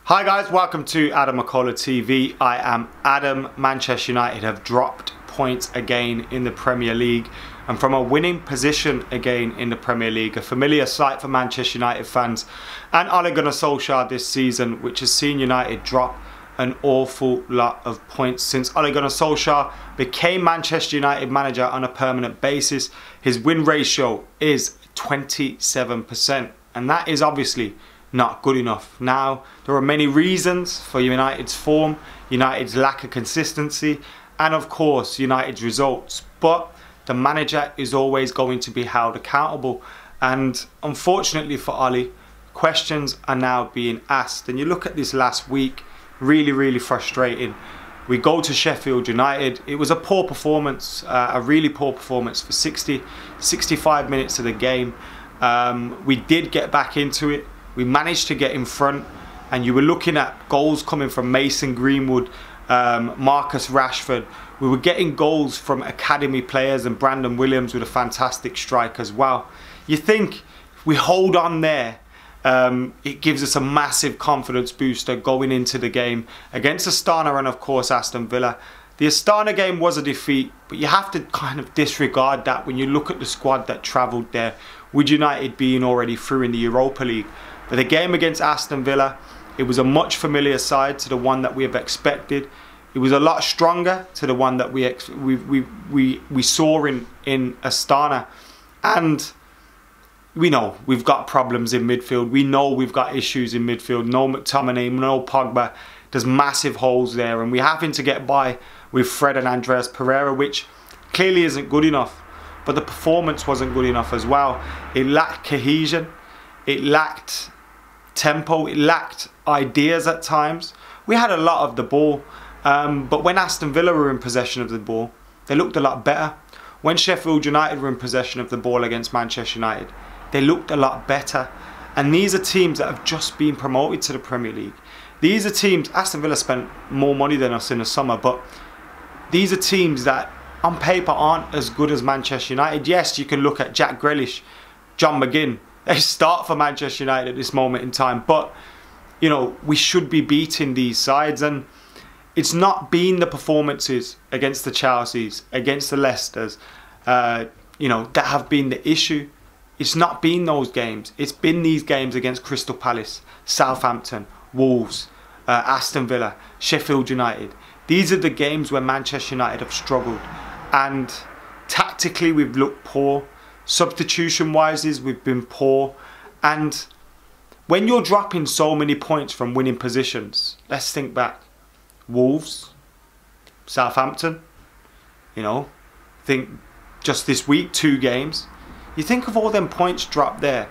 Hi guys, welcome to AdamMcKola TV. I am Adam. Manchester United have dropped points again in the Premier League and from a winning position again in the Premier League. A familiar sight for Manchester United fans and Ole Gunnar Solskjaer this season, which has seen United drop an awful lot of points. Since Ole Gunnar Solskjaer became Manchester United manager on a permanent basis, his win ratio is 27%, and that is obviously not good enough. Now, there are many reasons for United's form, United's lack of consistency, and of course United's results, but the manager is always going to be held accountable, and unfortunately for Ole, questions are now being asked. And you look at this last week, really frustrating. We go to Sheffield United. It was a poor performance, a really poor performance for 65 minutes of the game. We did get back into it. We managed to get in front, and you were looking at goals coming from Mason Greenwood, Marcus Rashford. We were getting goals from academy players, and Brandon Williams with a fantastic strike as well. You think if we hold on there, it gives us a massive confidence booster going into the game against Astana and of course Aston Villa. The Astana game was a defeat, but you have to kind of disregard that when you look at the squad that travelled there, with United being already through in the Europa League. For the game against Aston Villa, it was a much familiar side to the one that we have expected. It was a lot stronger to the one that we saw in Astana. And we know we've got problems in midfield. We know we've got issues in midfield. No McTominay, no Pogba. There's massive holes there, and we're having to get by with Fred and Andreas Pereira, which clearly isn't good enough. But the performance wasn't good enough as well. It lacked cohesion. It lacked tempo. It lacked ideas at times. We had a lot of the ball, but when Aston Villa were in possession of the ball, they looked a lot better. When Sheffield United were in possession of the ball against Manchester United, they looked a lot better. And these are teams that have just been promoted to the Premier League. These are teams, Aston Villa spent more money than us in the summer, but these are teams that on paper aren't as good as Manchester United. Yes, you can look at Jack Grealish, John McGinn. They start for Manchester United at this moment in time, but you know, we should be beating these sides, and it's not been the performances against the Chelseas, against the Leicesters, you know, that have been the issue. It's not been those games. It's been these games against Crystal Palace, Southampton, Wolves, Aston Villa, Sheffield United. These are the games where Manchester United have struggled, and tactically we've looked poor. Substitution wise, we've been poor. And when you're dropping so many points from winning positions, let's think back. Wolves, Southampton, you know, think just this week, 2 games. You think of all them points dropped there,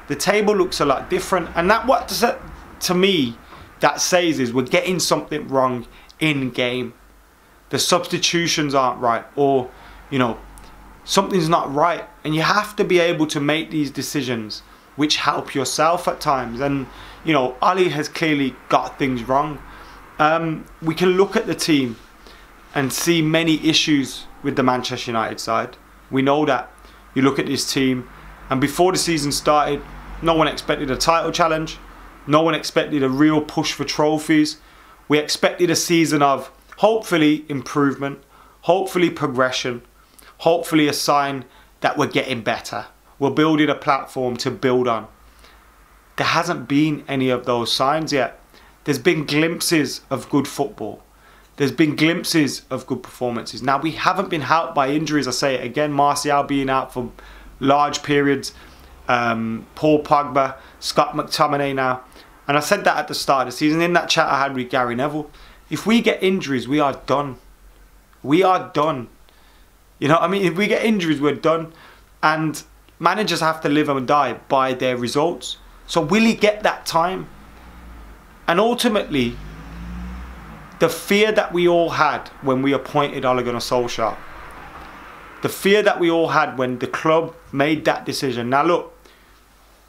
the table looks a lot different. And that, what does that, to me, that says is we're getting something wrong in game. The substitutions aren't right, or you know, something's not right, and you have to be able to make these decisions which help yourself at times. And you know, Ole has clearly got things wrong. We can look at the team and see many issues with the Manchester United side. We know that. You look at this team, and before the season started, no one expected a title challenge. No one expected a real push for trophies. We expected a season of hopefully improvement, hopefully progression, hopefully a sign that we're getting better. We're building a platform to build on. There hasn't been any of those signs yet. There's been glimpses of good football. There's been glimpses of good performances. Now, we haven't been helped by injuries. I say it again, Martial being out for large periods, Paul Pogba, Scott McTominay now. And I said that at the start of the season in that chat I had with Gary Neville. If we get injuries, we are done. We are done. You know what I mean? If we get injuries, we're done. And managers have to live and die by their results. So will he get that time? And ultimately, the fear that we all had when we appointed Ole Gunnar Solskjaer, the fear that we all had when the club made that decision. Now look,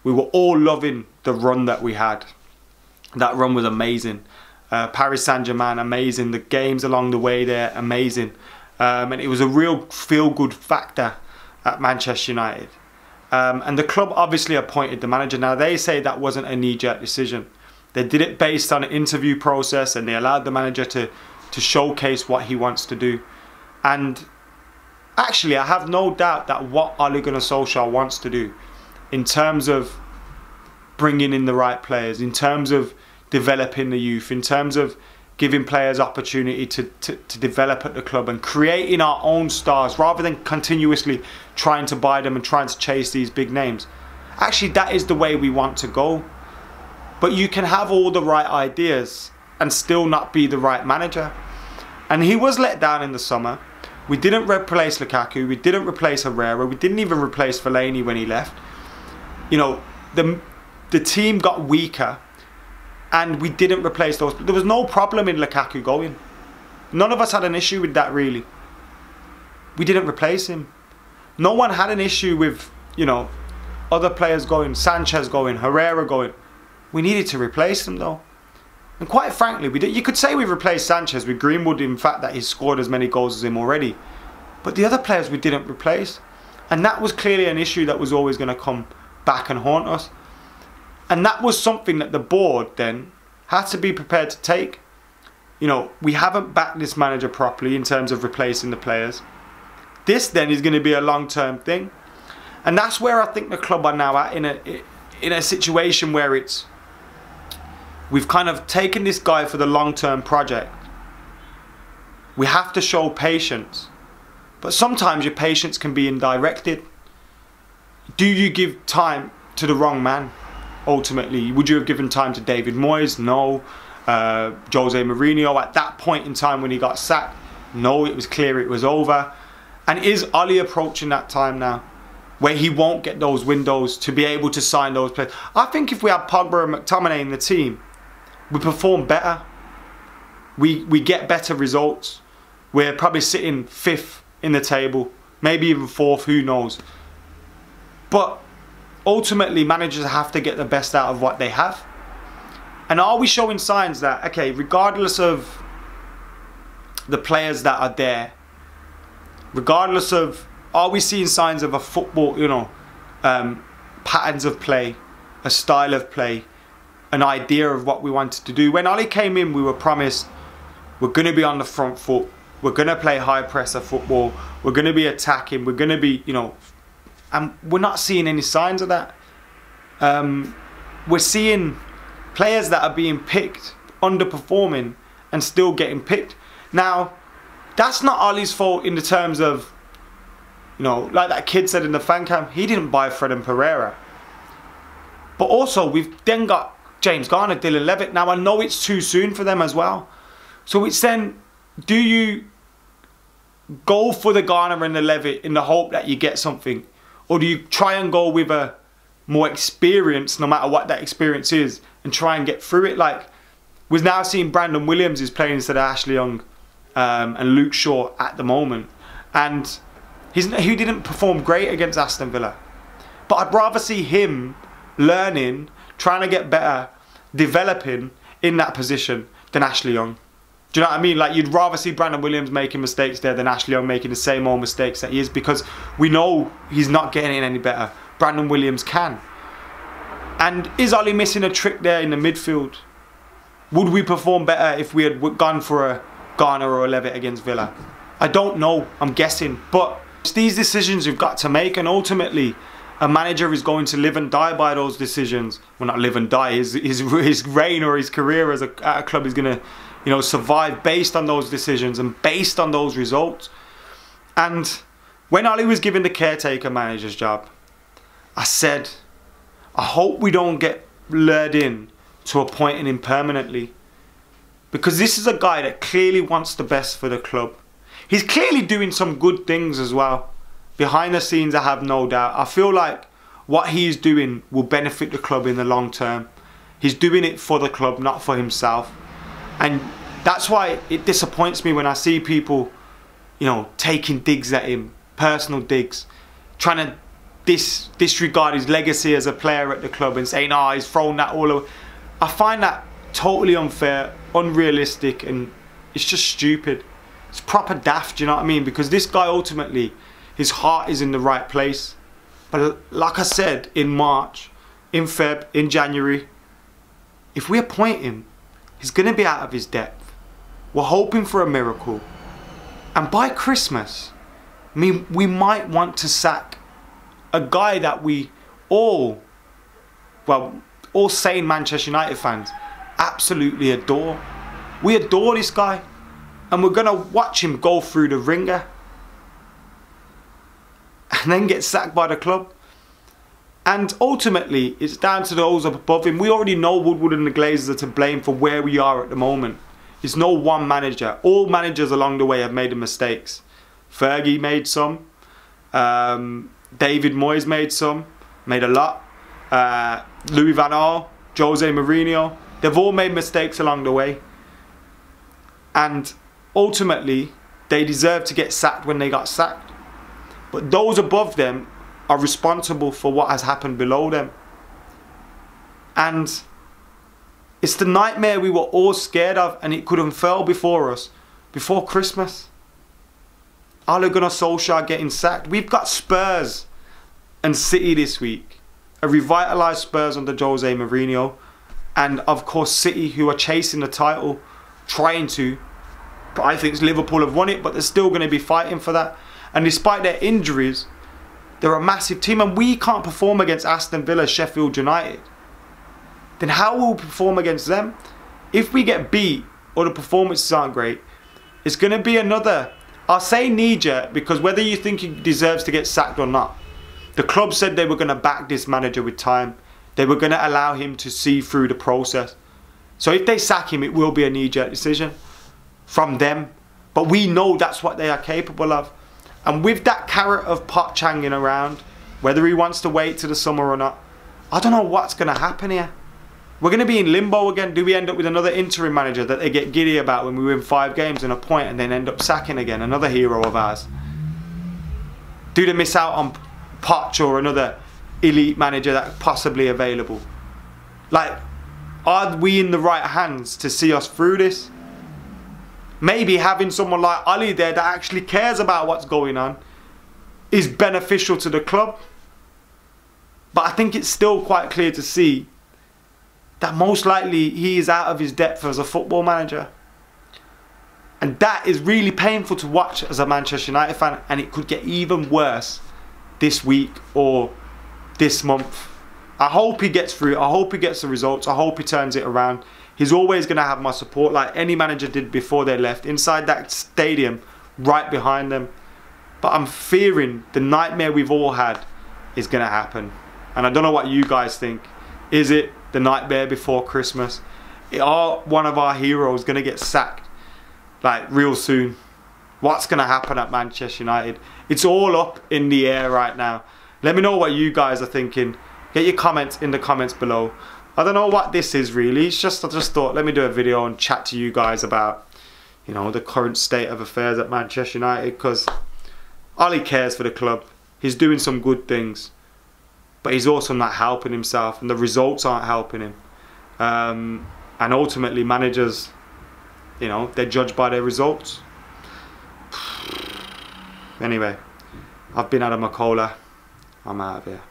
we were all loving the run that we had. That run was amazing. Paris Saint-Germain, amazing. The games along the way there, amazing. And it was a real feel-good factor at Manchester United. And the club obviously appointed the manager. Now they say that wasn't a knee-jerk decision. They did it based on an interview process, and they allowed the manager to showcase what he wants to do. And actually, I have no doubt that what Ole Gunnar Solskjaer wants to do in terms of bringing in the right players, in terms of developing the youth, in terms of giving players opportunity to develop at the club and creating our own stars rather than continuously trying to buy them and trying to chase these big names. Actually, that is the way we want to go. But you can have all the right ideas and still not be the right manager. And he was let down in the summer. We didn't replace Lukaku, we didn't replace Herrera, we didn't even replace Fellaini when he left. You know, the team got weaker, and we didn't replace those. There was no problem in Lukaku going. None of us had an issue with that, really. We didn't replace him. No one had an issue with, you know, other players going, Sanchez going, Herrera going. We needed to replace them, though. And quite frankly, you could say we replaced Sanchez with Greenwood in fact that he's scored as many goals as him already. But the other players we didn't replace. And that was clearly an issue that was always going to come back and haunt us. And that was something that the board then had to be prepared to take. You know, we haven't backed this manager properly in terms of replacing the players. This then is going to be a long-term thing. And that's where I think the club are now at, in a situation where we've kind of taken this guy for the long-term project. We have to show patience. But sometimes your patience can be indirected. Do you give time to the wrong man? Ultimately, would you have given time to David Moyes? No. Jose Mourinho at that point in time when he got sacked? No, it was clear it was over. And is Ole approaching that time now where he won't get those windows to be able to sign those players? I think if we had Pogba and McTominay in the team, we perform better. We get better results. We're probably sitting 5th in the table, maybe even 4th, who knows. But ultimately, managers have to get the best out of what they have. And are we showing signs that, okay, regardless of the players that are there, regardless of, are we seeing signs of a football, you know, patterns of play, a style of play, an idea of what we wanted to do? When Ole came in, we were promised we're going to be on the front foot, we're going to play high presser football, we're going to be attacking, we're going to be, you know, and we're not seeing any signs of that. We're seeing players that are being picked, underperforming, and still getting picked. Now, that's not Ollie's fault in the terms of, you know, like that kid said in the fan camp, he didn't buy Fred and Pereira. But also, we've then got James Garner, Dylan Levitt. Now, I know it's too soon for them as well. So it's then, do you go for the Garner and the Levitt in the hope that you get something? Or do you try and go with a more experience, no matter what that experience is, and try and get through it? Like, we're now seeing Brandon Williams is playing instead of Ashley Young and Luke Shaw at the moment. And he didn't perform great against Aston Villa. But I'd rather see him learning, trying to get better, developing in that position than Ashley Young. Do you know what I mean? Like, you'd rather see Brandon Williams making mistakes there than Ashley Young making the same old mistakes that he is, because we know he's not getting it any better. Brandon Williams can. And is Ole missing a trick there in the midfield? Would we perform better if we had gone for a Garner or a Levitt against Villa? I don't know. I'm guessing. But it's these decisions you've got to make, and ultimately a manager is going to live and die by those decisions. Well, not live and die. His reign or his career as at a club is going to, you know, survive based on those decisions and based on those results. And when Ole was given the caretaker manager's job, I said, I hope we don't get lured in to appointing him permanently, because this is a guy that clearly wants the best for the club. He's clearly doing some good things as well. Behind the scenes, I have no doubt. I feel like what he's doing will benefit the club in the long term. He's doing it for the club, not for himself. And that's why it disappoints me when I see people, you know, taking digs at him, personal digs, trying to disregard his legacy as a player at the club and saying, oh, he's thrown that all over. I find that totally unfair, unrealistic, and it's just stupid. It's proper daft, do you know what I mean? Because this guy ultimately, his heart is in the right place. But like I said, in March, in Feb, in January, if we appoint him, he's going to be out of his depth. We're hoping for a miracle. And by Christmas, I mean, we might want to sack a guy that we all sane Manchester United fans absolutely adore. We adore this guy, and we're going to watch him go through the ringer and then get sacked by the club. And ultimately, it's down to those above him. We already know Woodward and the Glazers are to blame for where we are at the moment. It's no one manager. All managers along the way have made mistakes. Fergie made some. David Moyes made some. Made a lot. Louis van Gaal, Jose Mourinho. They've all made mistakes along the way. And ultimately, they deserve to get sacked when they got sacked. But those above them are responsible for what has happened below them. And it's the nightmare we were all scared of, and it could unfurl before us before Christmas. Ole Gunnar Solskjaer getting sacked. We've got Spurs and City this week. A revitalised Spurs under Jose Mourinho. And of course City, who are chasing the title, trying to. But I think Liverpool have won it, but they're still going to be fighting for that. And despite their injuries, they're a massive team, and we can't perform against Aston Villa, Sheffield United. Then how will we perform against them? If we get beat or the performances aren't great, it's going to be another, I'll say knee-jerk, because whether you think he deserves to get sacked or not, the club said they were going to back this manager with time. They were going to allow him to see through the process. So if they sack him, it will be a knee-jerk decision from them. But we know that's what they are capable of. And with that carrot of Poch hanging around, whether he wants to wait till the summer or not, I don't know what's going to happen here. We're going to be in limbo again. Do we end up with another interim manager that they get giddy about when we win 5 games and a point and then end up sacking again? Another hero of ours. Do they miss out on Poch or another elite manager that's possibly available? Like, are we in the right hands to see us through this? Maybe having someone like Ole there that actually cares about what's going on is beneficial to the club. But I think it's still quite clear to see that most likely he is out of his depth as a football manager. And that is really painful to watch as a Manchester United fan, and it could get even worse this week or this month. I hope he gets through it. I hope he gets the results. I hope he turns it around. He's always going to have my support, like any manager did before they left, inside that stadium, right behind them. But I'm fearing the nightmare we've all had is going to happen. And I don't know what you guys think. Is it the nightmare before Christmas? Are one of our heroes going to get sacked like real soon? What's going to happen at Manchester United? It's all up in the air right now. Let me know what you guys are thinking. Get your comments in the comments below. I don't know what this is really. It's just, I just thought, let me do a video and chat to you guys about, you know, the current state of affairs at Manchester United, because Ole cares for the club. He's doing some good things, but he's also not helping himself, and the results aren't helping him. And ultimately, managers, you know, they're judged by their results. Anyway, I've been AdamMcKola. I'm out of here.